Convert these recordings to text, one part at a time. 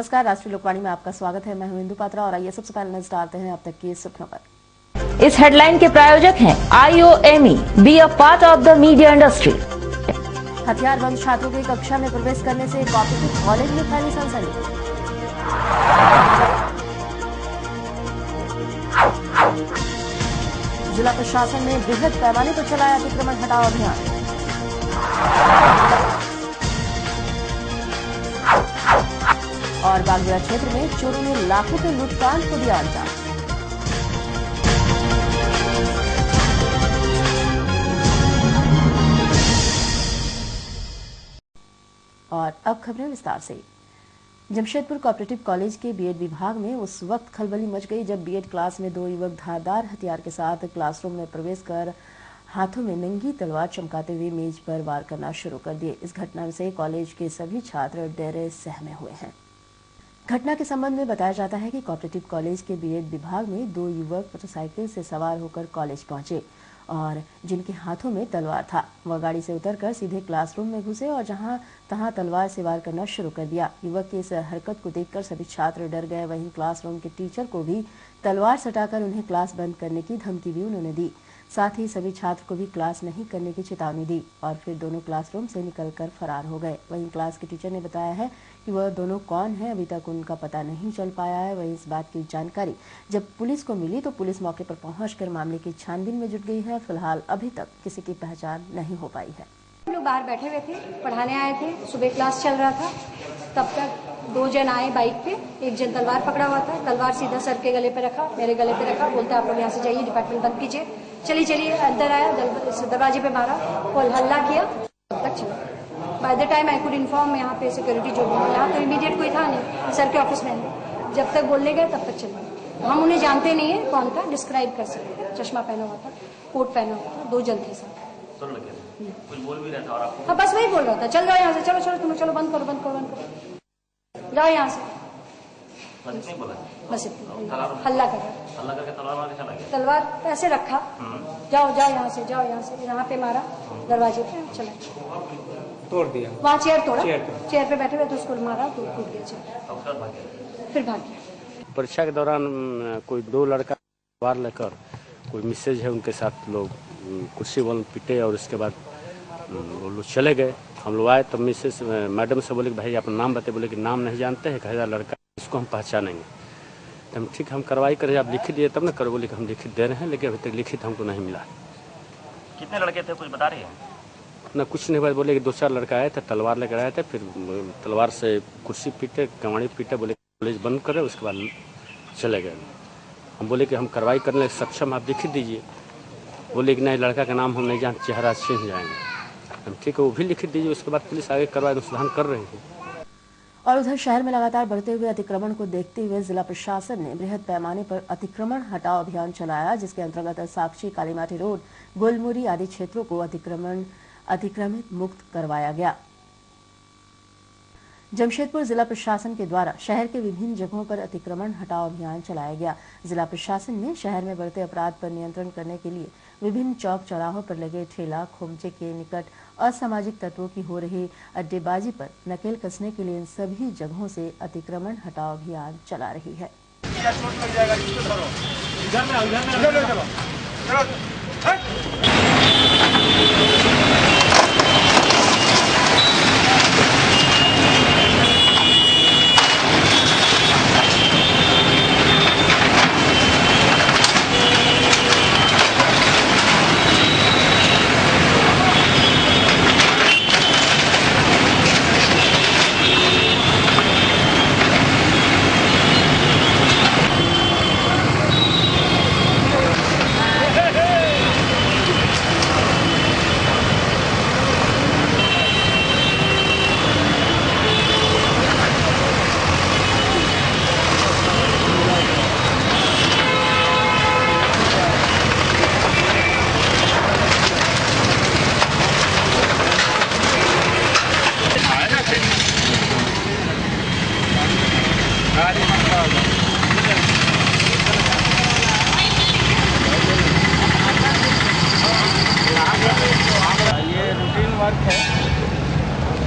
नमस्कार, राष्ट्रीय लोकवाणी में आपका स्वागत है। मैं हूं इंदु पात्रा और आइए सबसे पहले नजर डालते हैं अब तक की सुर्खियों पर। इस हेडलाइन के प्रायोजक हैं IOME, be a part of the media industry. हथियारबंद छात्रों की कक्षा में प्रवेश करने से कॉपरेटिव कॉलेज में फैली सनसनी। जिला प्रशासन ने बृहद पैमाने पर चलाया अतिक्रमण हटाओ अभियान। और बागबाड़ा क्षेत्र में चोरों ने लाखों के लूटकांड को दिया अंजाम। और अब खबरें विस्तार से। जमशेदपुर कोऑपरेटिव कॉलेज के बीएड विभाग में उस वक्त खलबली मच गई जब बीएड क्लास में दो युवक धारदार हथियार के साथ क्लासरूम में प्रवेश कर हाथों में नंगी तलवार चमकाते हुए मेज पर वार करना शुरू कर दिए। इस घटना से कॉलेज के सभी छात्र डरे सहमे हुए हैं। घटना के संबंध में बताया जाता है कि कोऑपरेटिव कॉलेज के बीएड विभाग में दो युवक मोटरसाइकिल से सवार होकर कॉलेज पहुंचे और जिनके हाथों में तलवार था, वह गाड़ी से उतरकर सीधे क्लासरूम में घुसे और जहां तहां तलवार से वार करना शुरू कर दिया। युवक की इस हरकत को देखकर सभी छात्र डर गए। वहीं क्लासरूम के टीचर को भी तलवार सटाकर उन्हें क्लास बंद करने की धमकी भी उन्होंने दी। साथ ही सभी छात्र को भी क्लास नहीं करने की चेतावनी दी और फिर दोनों क्लासरूम से निकलकर फरार हो गए। वहीं क्लास के टीचर ने बताया है कि वह दोनों कौन है, अभी तक उनका पता नहीं चल पाया है। वहीं इस बात की जानकारी जब पुलिस को मिली तो पुलिस मौके पर पहुंचकर मामले की छानबीन में जुट गई है। फिलहाल अभी तक किसी की पहचान नहीं हो पाई है। हम लोग बाहर बैठे हुए थे, पढ़ाने आए थे, सुबह क्लास चल रहा था, तब तक दो जन आए बाइक पे। एक जन तलवार पकड़ा हुआ था, तलवार सीधा सर के गले पे रखा, मेरे गले पे रखा, बोलते आप लोग यहाँ से जाइए, डिपार्टमेंट बंद कीजिए। चलिए अंदर आया, दरवाजे पे मारा, कॉल हल्ला किया, तब तक चला। By the time I could inform यहाँ पे सिक्योरिटी जो भी, यहाँ तो इमीडिएट कोई था नहीं, सर के ऑफिस में है। जब तक बोलने गए तब तक चले। हम उन्हें जानते नहीं है कौन था, डिस्क्राइब कर सकते। चश्मा पहना हुआ था, कोट पहना हुआ था, दो जन थे साथ। कुछ बोल भी रहा था और आपको? हाँ, बस वही बोल रहा था, चल जाओ यहाँ से, चलो तुम चलो, बंद करो, जाओ यहाँ से। बस हल्ला करके तलवार ऐसे रखा, जाओ यहाँ से, यहाँ पे मारा, दरवाजे पे चला, तोड़ दिया। वहाँ चेयर तोड़ा, चेयर पे बैठे हुए तो उसको मारा तो टूट गया चेयर, फिर भाग गया। परीक्षा के दौरान कोई दो लड़का वार लेकर कोई मैसेज है उनके साथ, लोग कुर्सी बल पीटे और उसके बाद वो लोग चले गए। हम लोग आए तो मिसेस मैडम से बोले कि भाई अपना नाम बताए। बोले कि नाम नहीं जानते हैं, कहेगा लड़का, इसको हम पहचानेंगे। तो हम ठीक, हम कार्रवाई करें, आप लिखित दिए तब ना करो। बोले कि हम लिखित दे रहे हैं, लेकिन अभी तक लिखित हमको नहीं मिला। कितने लड़के थे, कुछ बता रही है? ना कुछ नहीं हुआ। बोले कि दो चार लड़का आए थे, तलवार लेकर आए थे, फिर तलवार से कुर्सी पीटे, कमाड़ी पीटे, बोले कॉलेज बंद करे, उसके बाद चले गए। हम बोले कि हम कार्रवाई करने सक्षम, आप लिखित दीजिए। बोले कि नहीं, लड़का का नाम हम नहीं जानते, चेहरा चिन्ह जाएंगे। हम ठीक है, वो भी लिखित दीजिए। उसके बाद पुलिस आगे कार्रवाई अनुसंधान कर रही है। और उधर शहर में लगातार बढ़ते हुए अतिक्रमण को देखते हुए जिला प्रशासन ने बृहद पैमाने पर अतिक्रमण हटाओ अभियान चलाया, जिसके अंतर्गत साक्षी, कालीमाटी रोड, गोलमुरी आदि क्षेत्रों को अतिक्रमित मुक्त करवाया गया। जमशेदपुर जिला प्रशासन के द्वारा शहर के विभिन्न जगहों पर अतिक्रमण हटाओ अभियान चलाया गया। जिला प्रशासन ने शहर में बढ़ते अपराध पर नियंत्रण करने के लिए विभिन्न चौक चौराहों पर लगे ठेला खोमचे के निकट असामाजिक तत्वों की हो रही अड्डेबाजी पर नकेल कसने के लिए इन सभी जगहों से अतिक्रमण हटाओ अभियान चला रही है।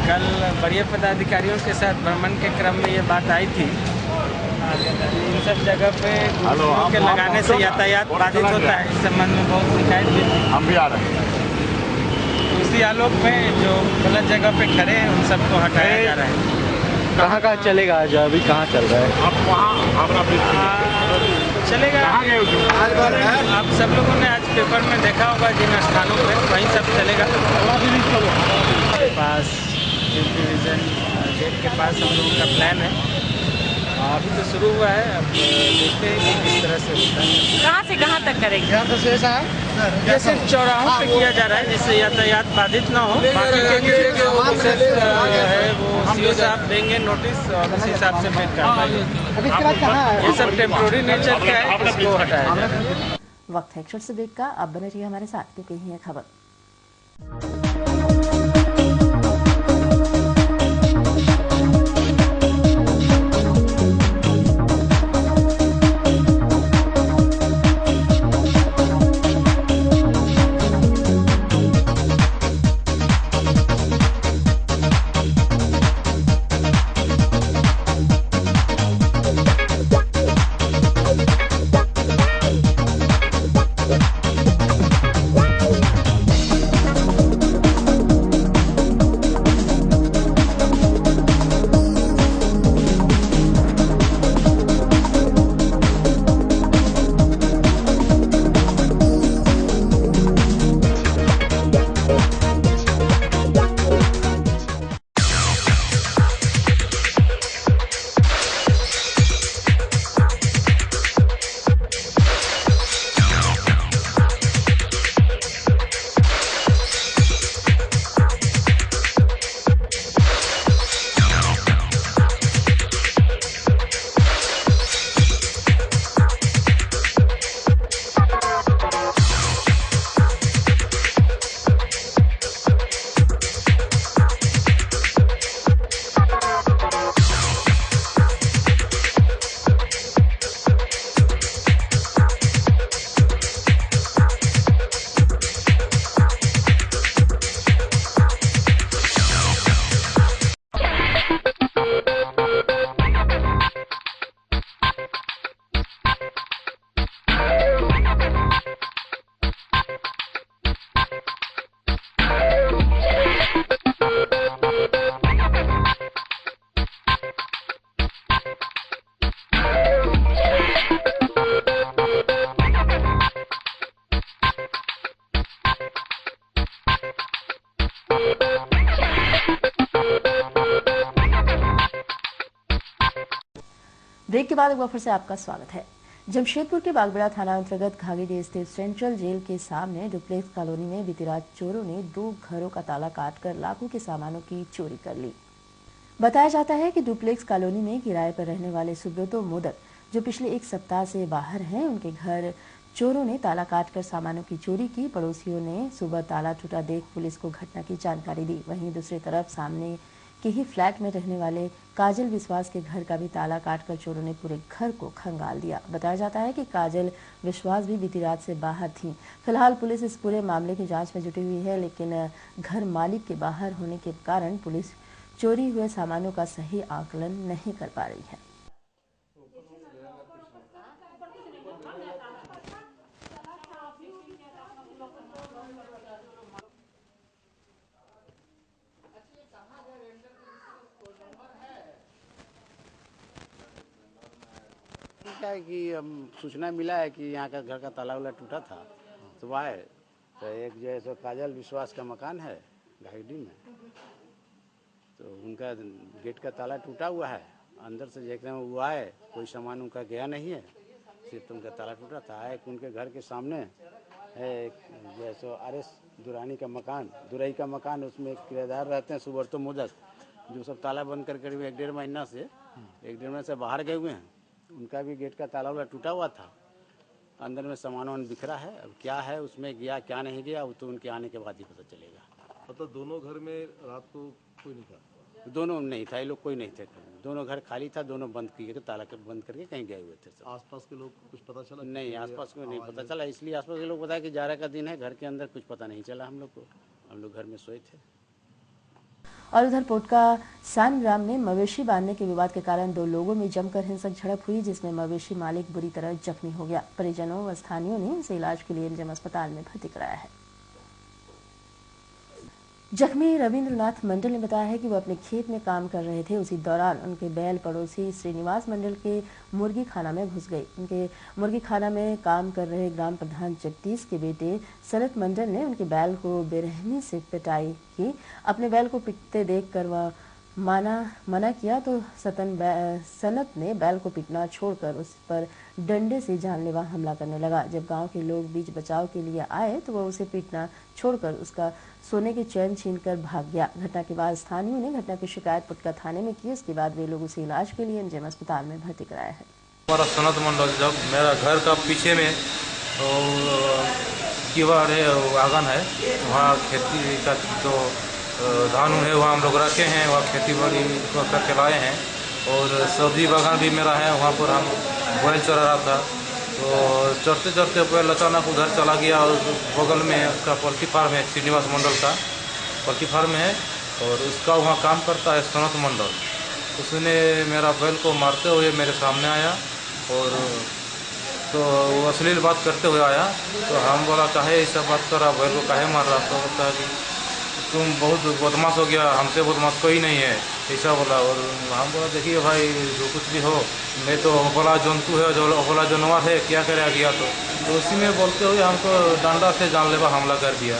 कल वरीय पदाधिकारियों के साथ भ्रमण के क्रम में ये बात आई थी। इन सब जगह पे गुरुओं के लगाने से यातायात बाधित होता है। इस संबंध में बहुत शिकायत भी थी। हम भी आ रहे हैं। उसी आलोक में जो गलत जगह पे खड़े हैं उन सबको हटाया जा रहा है। कहाँ कहाँ चलेगा आज? अभी कहाँ चल रहा है? आप वहाँ चलेगा। आप सब लोगों ने आज पेपर में देखा होगा जिन स्थानों पे, वहीं सब चलेगा। पास डिवीजन गेट के पास हम लोगों का प्लान है। अभी तो शुरू हुआ है, अब देखते हैं कि किस तरह से होता है। कहाँ से कहाँ तक करेंगे? ये सिर्फ चौराहों पे किया जा रहा है जिससे यातायात बाधित ना हो। बाकी के जो है वो सीओ साहब देंगे नोटिस और उस हिसाब से फिर कार्रवाई। ये सब टेम्पोररी नेचर का है, इसको हटाया जाए। वक्त है एक छोटे से ब्रेक का। अब बने रहिए हमारे साथ क्योंकि यही है खबर। ब्रेक के बाद एक बार फिर से आपका स्वागत है। जमशेदपुर के बागबेड़ा थाना अंतर्गत घागीडीह स्थित सेंट्रल जेल के सामने डुप्लेक्स कॉलोनी में बीती रात चोरों ने 2 घरों का ताला काटकर लाखों के सामानों की चोरी कर ली। बताया जाता है कि डुप्लेक्स कॉलोनी में किराए पर रहने वाले सुब्रतो मोदक, जो पिछले 1 सप्ताह से बाहर हैं, उनके घर चोरों ने ताला काटकर सामानों की चोरी की। पड़ोसियों ने सुबह ताला टूटा देख पुलिस को घटना की जानकारी दी। वहीं दूसरी तरफ सामने के ही फ्लैट में रहने वाले काजल विश्वास के घर का भी ताला काटकर चोरों ने पूरे घर को खंगाल दिया। बताया जाता है कि काजल विश्वास भी बीती रात से बाहर थीं। फिलहाल पुलिस इस पूरे मामले की जांच में जुटी हुई है, लेकिन घर मालिक के बाहर होने के कारण पुलिस चोरी हुए सामानों का सही आकलन नहीं कर पा रही है। क्या है कि सूचना मिला है कि यहाँ का घर का ताला वाला टूटा था, तो आए तो एक जो है सो काजल विश्वास का मकान है घागीडीह में, तो उनका गेट का ताला टूटा हुआ है। अंदर से देखते हैं वो आए, कोई सामान उनका गया नहीं है, सिर्फ उनका ताला टूटा था। आए उनके घर के सामने है जो है सो RS दुरानी का मकान, दुरई का मकान, उसमें एक किराएदार रहते हैं सुब्रतो मोदक, जो सब ताला बंद कर करीब 1-1.5 महीना से बाहर गए हुए हैं। उनका भी गेट का ताला वाला टूटा हुआ था, अंदर में सामान बिखरा है। अब क्या है उसमें गया क्या नहीं गया, वो तो उनके आने के बाद ही पता चलेगा। मतलब दोनों घर में रात को कोई नहीं था? दोनों नहीं था, ये लोग कोई नहीं थे, दोनों घर खाली था, दोनों बंद किए, ताला बंद करके कहीं गए हुए थे। आसपास के लोग कुछ पता चला? नहीं, आसपास को नहीं पता चला, इसलिए आसपास के लोग बताया कि जाड़ा का दिन है, घर के अंदर कुछ पता नहीं चला हम लोग को, हम लोग घर में सोए थे। और उधर पोटका सानग्राम में मवेशी बांधने के विवाद के कारण 2 लोगों में जमकर हिंसक झड़प हुई, जिसमें मवेशी मालिक बुरी तरह जख्मी हो गया। परिजनों व स्थानीयों ने उसे इलाज के लिए एमजीएम अस्पताल में भर्ती कराया है। जख्मी रविंद्रनाथ मंडल ने बताया है कि वो अपने खेत में काम कर रहे थे। उसी दौरान उनके बैल पड़ोसी श्रीनिवास मंडल के मुर्गी खाना में घुस गई। उनके मुर्गी खाना में काम कर रहे ग्राम प्रधान जगदीश के बेटे सनत मंडल ने उनके बैल को बेरहमी से पिटाई की। अपने बैल को पिटते देखकर वह मना किया तो सनत ने बैल को पीटना छोड़कर उस पर डंडे से जानलेवा हमला करने लगा। जब गांव के लोग बीच बचाव के लिए आए तो वह उसे पीटना छोड़कर उसका सोने के चैन छीनकर भाग गया। घटना के बाद स्थानीयों ने घटना की शिकायत पुटका थाने में की। उसके बाद वे लोग उसे इलाज के लिए एमजीएम अस्पताल में भर्ती कराया है। हमारा सनत मंडल जब मेरा घर का पीछे में कीवाड़ है, आंगन है, वहाँ खेती का जो धान है वहाँ हम लोग रखे हैं, वहाँ खेती बाड़ी करके लाए हैं। और सब्जी बागान भी मेरा है, वहाँ पर हम बैल चरा रहा था। तो चढ़ते चढ़ते बैल अचानक उधर चला गया और बगल में उसका पोल्ट्री फार्म है, श्रीनिवास मंडल का पोल्ट्री फार्म है और उसका वहाँ काम करता है सनत मंडल। उसने मेरा बैल को मारते हुए मेरे सामने आया और तो वो अश्लील बात करते हुए आया। तो हम बोला काहे ऐसा बात कर रहा, बैल को काहे मार रहा। तो बोलता है कि तुम बहुत बदमाश हो गया, हमसे बदमाश कोई नहीं है, ऐसा बोला। और हम बोला देखिए भाई जो कुछ भी हो, मैं तो अबला जंतु है, जो अबला जानवर है, क्या करा गया। तो उसी में बोलते हुए हमको डंडा से जानलेवा हमला कर दिया।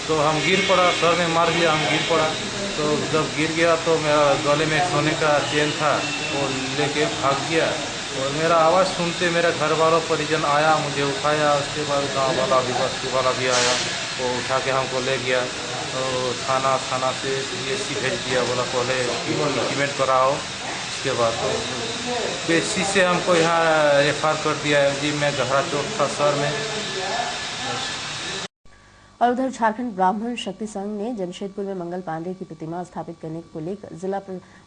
तो हम गिर पड़ा, सर में मार दिया, हम गिर पड़ा। तो जब गिर गया तो मेरा गले में सोने का चेन था, वो लेके भाग गया। और मेरा आवाज़ सुनते मेरे घर वालों परिजन आया, मुझे उठाया। उसके बाद गाँव वाला भी, बस्ती वाला भी आया, वो उठा के हमको ले गया। तो थाना से पीएससी भेज दिया, बोला पहले डॉक्यूमेंट कराओ। उसके बाद तो पीएससी से हमको यहाँ रेफर कर दिया है जी, मैं गहरा चोट था सर में। और उधर झारखंड ब्राह्मण शक्ति संघ ने जमशेदपुर में मंगल पांडे की प्रतिमा स्थापित करने को लेकर जिला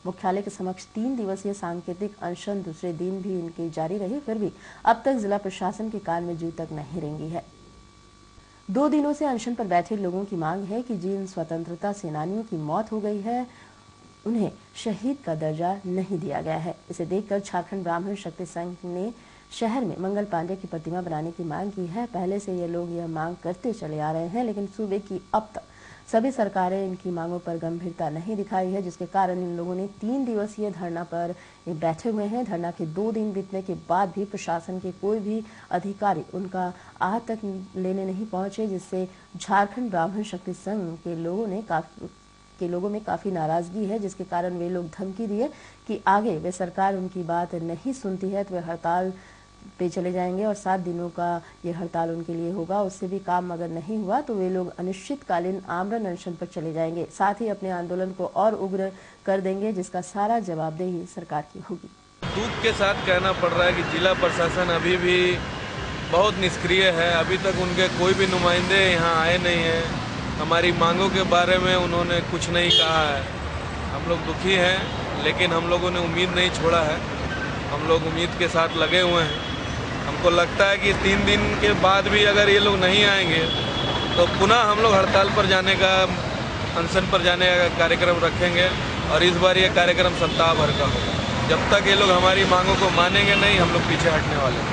मुख्यालय के समक्ष 3 दिवसीय सांकेतिक अनशन दूसरे दिन भी इनकी जारी रही। फिर भी अब तक जिला प्रशासन के कान में जू तक नहीं रेंगी है। 2 दिनों से अनशन पर बैठे लोगों की मांग है कि जिन स्वतंत्रता सेनानियों की मौत हो गई है उन्हें शहीद का दर्जा नहीं दिया गया है। इसे देखकर झारखंड ब्राह्मण शक्ति संघ ने शहर में मंगल पांडे की प्रतिमा बनाने की मांग की है। पहले से ये लोग यह मांग करते चले आ रहे हैं, लेकिन सूबे की अब तक सभी सरकारें इनकी मांगों पर गंभीरता नहीं दिखाई है, जिसके कारण इन लोगों ने 3 दिवसीय धरना पर बैठे हुए हैं। धरना के 2 दिन बीतने के बाद भी प्रशासन के कोई भी अधिकारी उनका आहत तक लेने नहीं पहुंचे, जिससे झारखंड ब्राह्मण शक्ति संघ के लोगों में काफी नाराजगी है, जिसके कारण वे लोग धमकी दिए कि आगे वे सरकार उनकी बात नहीं सुनती है तो वे हड़ताल पे चले जाएंगे और 7 दिनों का ये हड़ताल उनके लिए होगा। उससे भी काम अगर नहीं हुआ तो वे लोग अनिश्चितकालीन आमरण अनशन पर चले जाएंगे। साथ ही अपने आंदोलन को और उग्र कर देंगे, जिसका सारा जवाबदेही सरकार की होगी। दुख के साथ कहना पड़ रहा है कि जिला प्रशासन अभी भी बहुत निष्क्रिय है। अभी तक उनके कोई भी नुमाइंदे यहाँ आए नहीं हैं। हमारी मांगों के बारे में उन्होंने कुछ नहीं कहा है। हम लोग दुखी हैं, लेकिन हम लोगों ने उम्मीद नहीं छोड़ा है। हम लोग उम्मीद के साथ लगे हुए हैं। हमको लगता है कि 3 दिन के बाद भी अगर ये लोग नहीं आएंगे तो पुनः हम लोग हड़ताल पर जाने का, अनशन पर जाने का कार्यक्रम रखेंगे और इस बार ये कार्यक्रम सप्ताह भर का होगा। जब तक ये लोग हमारी मांगों को मानेंगे नहीं, हम लोग पीछे हटने वाले हैं।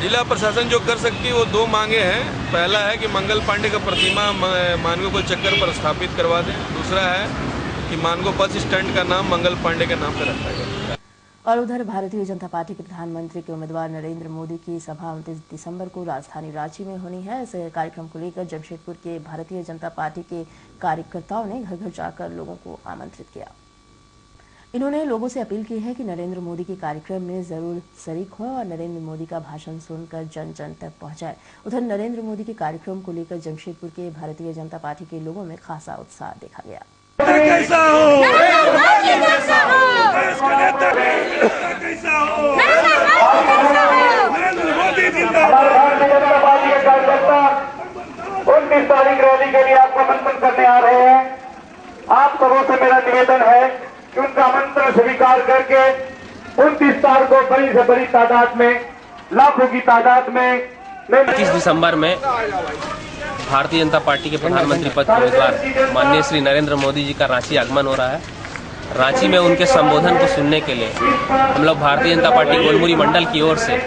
जिला प्रशासन जो कर सकती है वो 2 मांगे हैं। पहला है कि मंगल पांडे का प्रतिमा मानगो को चक्कर पर स्थापित करवा दें। दूसरा है कि मानगो बस स्टैंड का नाम मंगल पांडे के नाम पर रखा गया। और उधर भारतीय जनता पार्टी के प्रधानमंत्री के उम्मीदवार नरेंद्र मोदी की सभा 29 दिसंबर को राजधानी रांची में होनी है। इस कार्यक्रम को लेकर जमशेदपुर के भारतीय जनता पार्टी के कार्यकर्ताओं ने घर घर जाकर लोगों को आमंत्रित किया। इन्होंने लोगों से अपील की है कि नरेंद्र मोदी के कार्यक्रम में जरूर शरीक हों और नरेंद्र मोदी का भाषण सुनकर जन जन तक पहुंचाए। उधर नरेंद्र मोदी के कार्यक्रम को लेकर जमशेदपुर के भारतीय जनता पार्टी के लोगों में खासा उत्साह देखा गया। कैसा हो? नरेंद्र मोदी जिंदाबाद। 29 तारीख रैली के लिए आपको आमंत्रण करने आ रहे हैं। आप सबों से मेरा निवेदन है कि उनका आमंत्रण स्वीकार करके 29 तारीख को बड़ी से बड़ी तादाद में, लाखों की तादाद में 21 दिसंबर में भारतीय जनता पार्टी के प्रधानमंत्री पद के उम्मीदवार माननीय श्री नरेंद्र मोदी जी का रांची आगमन हो रहा है। रांची में उनके संबोधन को सुनने के लिए हम लोग भारतीय जनता पार्टी गोलमुरी मंडल की ओर से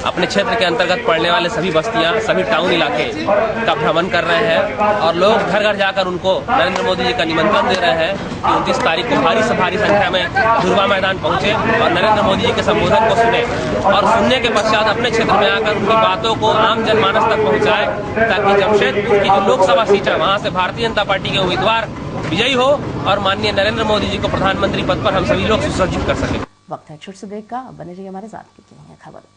अपने क्षेत्र के अंतर्गत पड़ने वाले सभी बस्तियां, सभी टाउन इलाके का भ्रमण कर रहे हैं और लोग घर घर जाकर उनको नरेंद्र मोदी जी का निमंत्रण दे रहे हैं कि 29 तारीख को भारी से भारी संख्या में धुरवा मैदान पहुंचे और नरेंद्र मोदी जी के संबोधन को सुने और सुनने के पश्चात अपने क्षेत्र में आकर उनकी बातों को आम जनमानस तक पहुंचाए, ताकि जमशेदपुर की जो लोकसभा सीट है वहां से भारतीय जनता पार्टी के उम्मीदवार विजयी हो और माननीय नरेंद्र मोदी जी को प्रधानमंत्री पद पर हम सभी लोग सुसज्जित कर सके। वक्त है छोटे से ब्रेक का, बने रहिए हमारे साथ की खबर।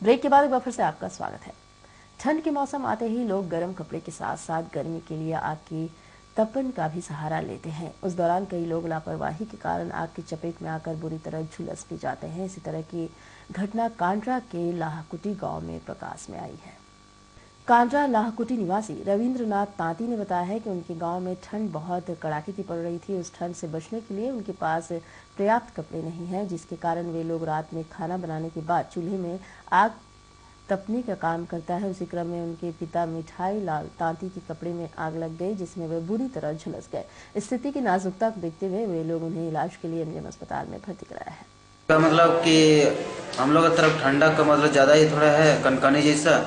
ब्रेक के बाद एक बार फिर से आपका स्वागत है। ठंड के मौसम आते ही लोग गर्म कपड़े के साथ साथ गर्मी के लिए आग की तपन का भी सहारा लेते हैं। उस दौरान कई लोग लापरवाही के कारण आग की चपेट में आकर बुरी तरह झुलस भी जाते हैं। इसी तरह की घटना कांड्रा के लाहकुटी गांव में प्रकाश में आई है। कांड्रा लाहकुटी निवासी रविंद्रनाथ तांती ने बताया है कि उनके गांव में ठंड बहुत कड़ाके की पड़ रही थी। उस ठंड से बचने के लिए उनके पास पर्याप्त कपड़े नहीं हैं, जिसके कारण वे लोग रात में खाना बनाने के बाद चूल्हे में आग तपने का काम करता है। उसी क्रम में उनके पिता मिठाई लाल तांती के कपड़े में आग लग गई, जिसमें वे बुरी तरह झुलस गए। स्थिति की नाजुकता को देखते हुए वे लोग उन्हें इलाज के लिए एमजीएम अस्पताल में भर्ती कराया है। मतलब कि हम लोग की तरफ ठंडा का मतलब ज्यादा ही थोड़ा है, कनकनी जैसा,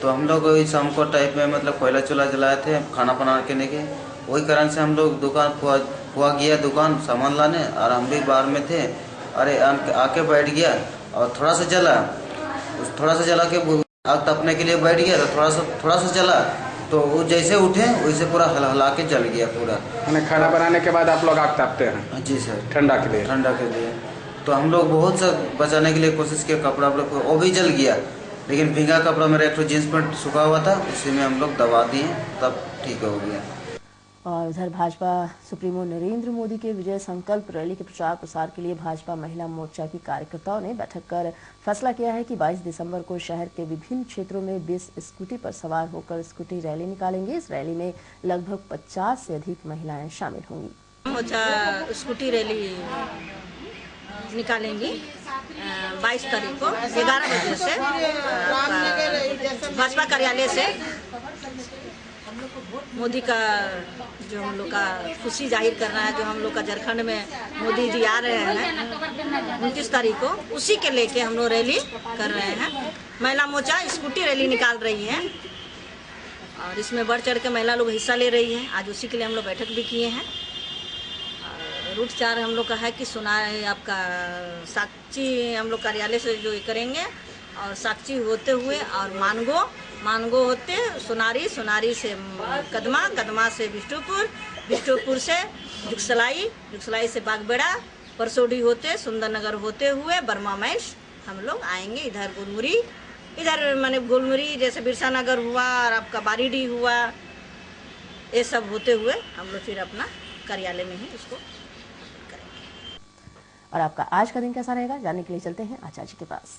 तो हम लोग शाम को टाइप में मतलब कोयला चूल्हा जलाए थे खाना बना के लेके। वही कारण से हम लोग दुकान हुआ गया दुकान सामान लाने, और हम भी बाहर में थे। अरे आके बैठ गया और थोड़ा सा जला के आग तपने के लिए बैठ गया, तो थोड़ा सा जला, तो वो जैसे उठे वैसे पूरा हला के जल गया पूरा। खाना बनाने के बाद आप लोग आग तापते हैं? जी सर, ठंडा के लिए। तो हम लोग बहुत सा बचाने के लिए कोशिश किया, कपड़ा वो भी जल गया, लेकिन भीगा कपड़ा मेरा एक जींस पैंट सूखा हुआ था, उसी में हम लोग दबा दिए, तब ठीक हो गया। और उधर भाजपा सुप्रीमो नरेंद्र मोदी के विजय संकल्प रैली के प्रचार प्रसार के लिए भाजपा महिला मोर्चा की कार्यकर्ताओं ने बैठक कर फैसला किया है कि 22 दिसंबर को शहर के विभिन्न क्षेत्रों में 20 स्कूटी पर सवार होकर स्कूटी रैली निकालेंगे। इस रैली में लगभग 50 से अधिक महिलाएं शामिल होंगी। मोर्चा स्कूटी रैली निकालेंगी 22 तारीख को 11 बजे से भाजपा कार्यालय से। मोदी का जो हम लोग का खुशी जाहिर करना है, जो हम लोग का झारखंड में मोदी जी आ रहे हैं 29 तारीख को, उसी के लेके हम लोग रैली कर रहे हैं। महिला मोर्चा स्कूटी रैली निकाल रही है और इसमें बढ़ चढ़ के महिला लोग हिस्सा ले रही हैं। आज उसी के लिए हम लोग बैठक भी किए हैं। रूट 4 हम लोग का है कि सुना है आपका साक्षी हम लोग कार्यालय से जो करेंगे और साक्षी होते हुए और मानगो होते सोनारी से कदमा से बिष्टुपुर से जुगसलाई से बागबेड़ा, परसोडी होते सुंदरनगर होते हुए बर्मा मैश हम लोग आएंगे इधर गोलमुरी जैसे बिरसा नगर हुआ और आपका बारीडी हुआ, ये सब होते हुए हम लोग फिर अपना कार्यालय में ही इसको करेंगे। और आपका आज का दिन कैसा रहेगा जानने के लिए चलते हैं आचार्य जी के पास।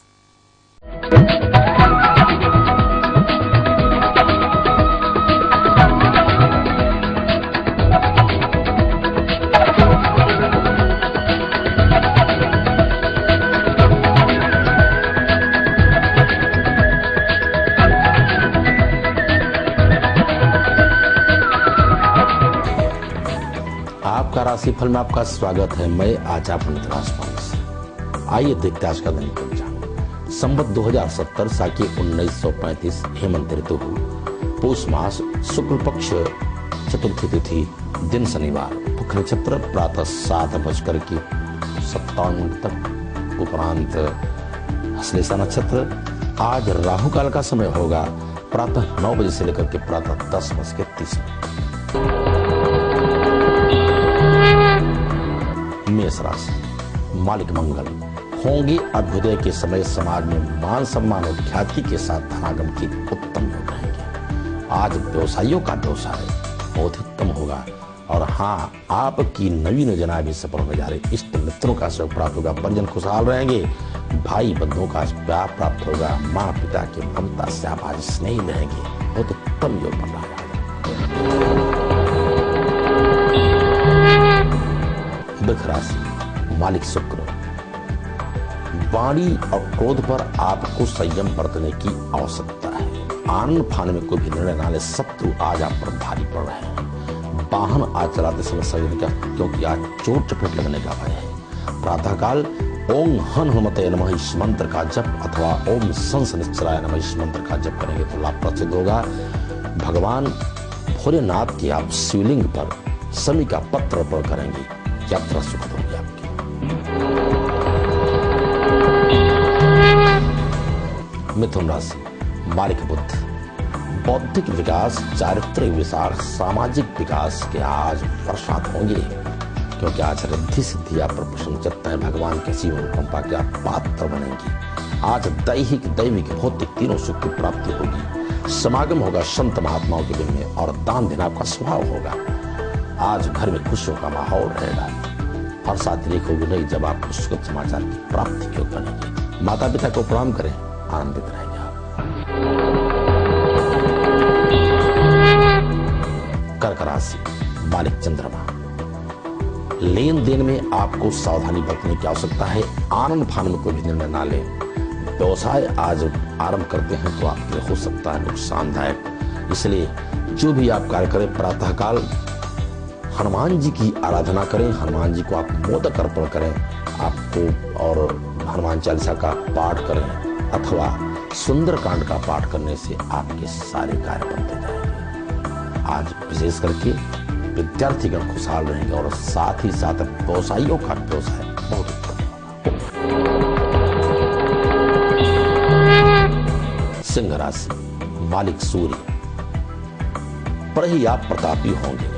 आपका राशिफल में आपका स्वागत है। मैं आचार्य पंडित राजपाल। आइए देखते हैं आज का दिन पंचांग। संवत 2070 साकी 1935 हेमंत ऋतु, पौष मास, शुक्ल पक्ष, चतुर्थी तिथि, दिन शनिवार, मुख्य नक्षत्र प्रातः 7:57 तक, उपरांत श्लेषा नक्षत्र। आज राहु काल का समय होगा प्रातः 9 बजे से लेकर के प्रातः 10:30। मेष राशि, मालिक मंगल, होंगे अभ्युदय के समय समाज में मान सम्मान और ख्याति के साथ धनागम की उत्तम योग रहेंगे। आज व्यवसायियों का व्यवसाय बहुत ही उत्तम होगा और हाँ, आपकी नवीन योजनाएं भी सफल होने जा रही। इष्ट मित्रों का सहयोग प्राप्त होगा, परिजन खुशहाल रहेंगे, भाई बंधुओं का प्यार प्राप्त होगा, माँ पिता की ममता से आप आज स्नेही रहेंगे। बहुत उत्तम योग बन रहा है। वृष राशि, मालिक शुक्र, वाणी और क्रोध पर आपको संयम बरतने की आवश्यकता है। आनंद फान में कोई भी निर्णय न ले, शत्रु आज आप पर भारी पड़ रहे हैं। वाहन आज चलाते समय सजन का, क्योंकि आज चोट चपेट लगने का भय है। प्रातःकाल ओम हन हनुमते नमः इस मंत्र का जप अथवा ओम संस निश्चराय नमः इस मंत्र का जप करेंगे तो लाभ प्रसिद्ध होगा। भगवान भोलेनाथ के आप शिवलिंग पर समी का पत्र अर्पण करेंगे, यात्रा सुखद होगी आपकी। मिथुन राशि, मालिक बुध, बौद्धिक विकास, चारित्रिक विकास, सामाजिक विकास के आज वर्षात होंगे, क्योंकि आज रिद्धि सिद्धि आप पर प्रसन्न चित्त है। भगवान के शिव अनुकंपा के आप पात्र बनेंगे। आज दैहिक दैविक भौतिक तीनों सुख की प्राप्ति होगी। समागम होगा संत महात्माओं के दिन में और दान देना आपका स्वभाव होगा। आज घर में खुशियों का माहौल रहेगा। हर साथ होगी नहीं जब आपको सुखद समाचार की प्राप्ति क्यों बनेगी। माता पिता को प्रणाम करें, आनंदित रहेंगे आप। कर्क राशि, मालिक चंद्रमा, लेन देन में आपको सावधानी बरतने की आवश्यकता है। आनंद फान में कोई भी निर्णय ना लें। व्यवसाय आज आरंभ करते हैं तो आपके लिए हो सकता है नुकसानदायक, इसलिए जो भी आप कार्य करें प्रातःकाल हनुमान जी की आराधना करें। हनुमान जी को आप मोदक अर्पण करें आपको, और हनुमान चालीसा का पाठ करें अथवा सुंदरकांड का पाठ करने से आपके सारे कार्य बनते जाएंगे। आज विशेष करके विद्यार्थीगण खुशहाल रहेंगे और साथ ही साथ व्यवसायियों का व्यवसाय बहुत उत्तम होगा। सिंह राशि, मालिक सूर्य, प्रही प्रतापी होंगे।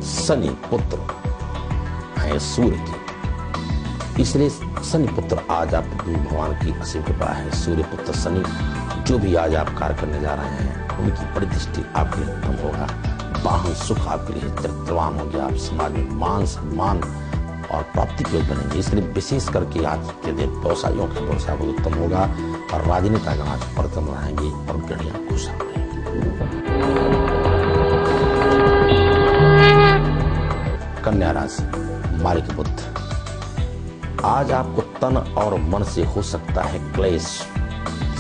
शनि पुत्र है सूर्य की, इसलिए शनि पुत्र आज आप भगवान की असीम कृपा है। सूर्य पुत्र शनि जो भी आज आप कार्य करने जा रहे हैं उनकी बड़ी दृष्टि आपके लिए उत्तम होगा। वाहन सुख आपके लिए चरित्रवान होंगे। आप समाज में मान सम्मान और प्राप्ति के योग्य बनेंगे। इसलिए विशेष करके आज के दिन व्यवसायियों का व्यवसाय बहुत उत्तम होगा और राजनेतागण आज प्रसन्न रहेंगे और गणिया खुशहाल रहेंगे। कन्या राशि, मालिक बुध, आज आपको तन और मन से हो सकता है क्लेश।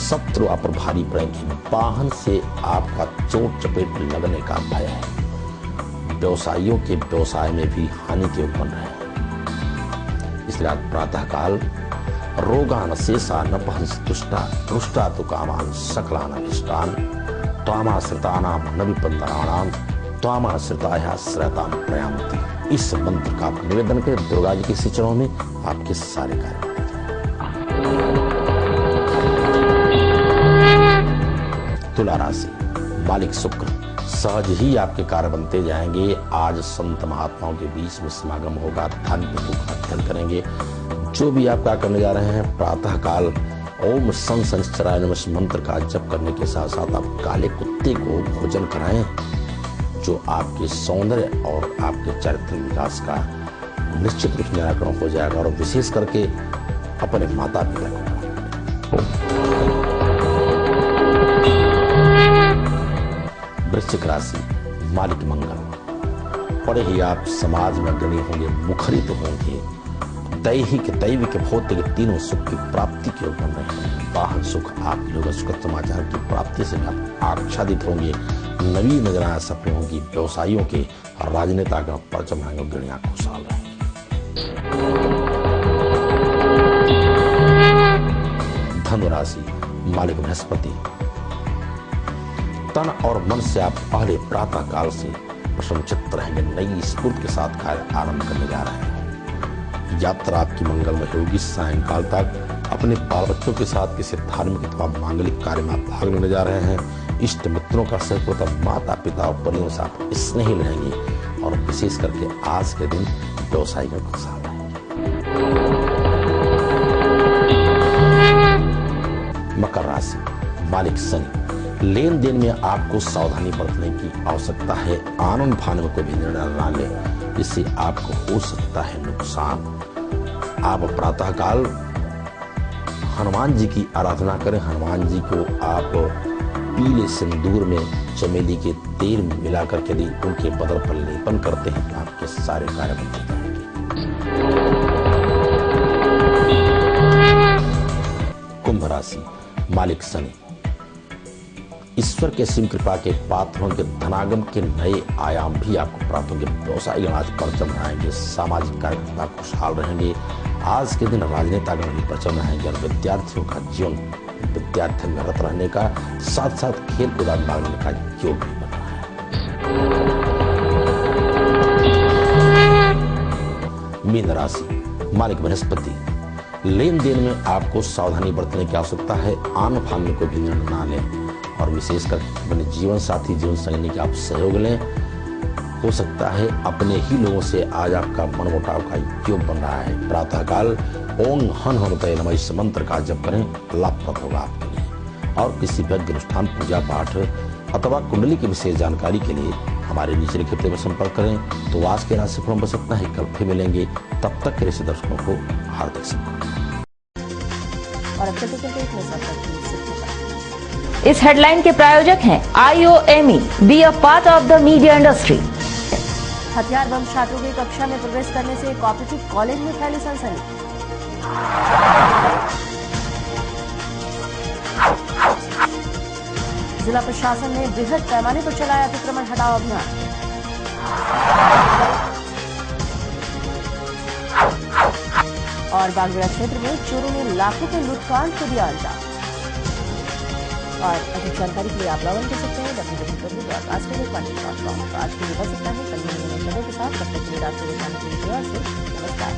शत्रु आप पर भारी पड़ेंगे। वाहन से आपका चोट चपेट लगने का भय है। व्यवसायियों के व्यवसाय में भी हानि के बन रहे हैं, इसलिए आज प्रातःकाल रोगान शेषा न पहंस दुष्टा दुष्टा तो कामान सकलान अभिष्टान त्वामाश्रितानाम न विपन्नानाम त्वामाश्रिताया श्रयताम प्रयान्ति। इस मंत्र का आप निवेदन करें दुर्गा जी के चरणों में, आपके सारे कार्य। तुला राशि, मालिक शुक्र, सहज ही आपके कार्य बनते जाएंगे। आज संत महात्माओं के बीच में समागम होगा, धार्मिक अध्ययन करेंगे। जो भी आप क्या करने जा रहे हैं, प्रातः काल ओम सं शनिश्चराय नमः मंत्र का जप करने के साथ साथ आप काले कुत्ते को भोजन कराएं, जो आपके सौंदर्य और आपके चरित्र विकास का निश्चित रूप से निराकरण हो जाएगा। और विशेष करके अपने माता पिता को वृश्चिक राशि, मालिक मंगल, बड़े ही आप समाज में अग्रणी होंगे, मुखरित होंगे। दैविक भौतिक तीनों सुख की प्राप्ति के योग बन रहे हैं। वाहन सुख आपके होगा, सुख समाचार की प्राप्ति से आप आच्छादित होंगे। नवीन नजराएं सफल होंगी। व्यवसायियों के और राजनेता का परचम आएंगे, गणिया खुशहाल रहे। धनु राशि, मालिक बृहस्पति, तन और मन से आप पहले प्रातः काल से प्रसन्नचित्त रहेंगे। नई स्फूर्ति के साथ कार्य आरंभ करने जा रहे हैं। यात्रा आपकी मंगलमय होगी। सायंकाल तक अपने बाल बच्चों के साथ किसी धार्मिक अथवा मांगलिक कार्य में आप भाग लेने जा रहे हैं। इष्ट मित्रों का सहयोग, माता पिता और परिवार से आप स्नेही रहेंगे। और विशेष करके आज के दिन व्यवसाय में खुशहाल रहेंगे। मकर राशि, मालिक शनि, लेन देन में आपको सावधानी बरतने की आवश्यकता है। आनंद फान में कोई भी निर्णय न लें, इससे आपको हो सकता है नुकसान। आप प्रातः काल हनुमान जी की आराधना करें। हनुमान जी को आप पीले सिंदूर में चमेली के तेल मिलाकर के यदि उनके बदन पर लेपन करते हैं तो आपके सारे कार्य बनते जाएंगे। कुंभ राशि, मालिक शनि, ईश्वर के सिंह कृपा के पात्र होंगे। धनागम के नए आयाम भी आपको प्राप्त होंगे। व्यवसायिक आज परचम रहेंगे। सामाजिक कार्यकर्ता खुशहाल रहेंगे। आज के दिन राजनेतागण भी परचम रहेंगे। और विद्यार्थियों का जीवन विद्यार्थी में रत रहने का साथ साथ खेल कूद में भाग लेने का योग भी बन रहा है। मीन राशि, मालिक बृहस्पति, लेन देन में आपको सावधानी बरतने की आवश्यकता है। आन फान में कोई भी निर्णय ना लें। और विशेषकर अपने जीवन साथी जीवन संगी के आप सहयोग लें। हो सकता है अपने ही लोगों से आज आपका मनमुटाव का योग बन रहा है। प्रातःकाल ओम हन हनुमते नमः इस मंत्र का जप करें, लाभप्रद होगा आपके लिए। और किसी भी अनुष्ठान, पूजा पाठ अथवा कुंडली की विशेष जानकारी के लिए हमारे नीचे लिखे पते पर संपर्क करें। तो आज के राशिफल बन सकता है। कल फिर मिलेंगे, तब तक के लिए दर्शकों को हार्दिक शुभकामनाएं। इस हेडलाइन के प्रायोजक हैं IOME, be a part of the media industry. हथियार बम छात्रों की कक्षा में प्रवेश करने से कोऑपरेटिव कॉलेज में फैली सनसनी। जिला प्रशासन ने बृहद पैमाने पर चलाया अतिक्रमण हटाओ अभियान। और बागबेड़ा क्षेत्र में चोरों ने लाखों के लूटकांड को दिया अंजाम। और अधिक जानकारी के लिए आप लॉग इन कर सकते हैं www.askmedia.com। आज के लिए बस इतना ही। कल मिलेंगे नए खबरों के साथ। तब तक के लिए राष्ट्रीय विज्ञान केंद्र से नमस्कार।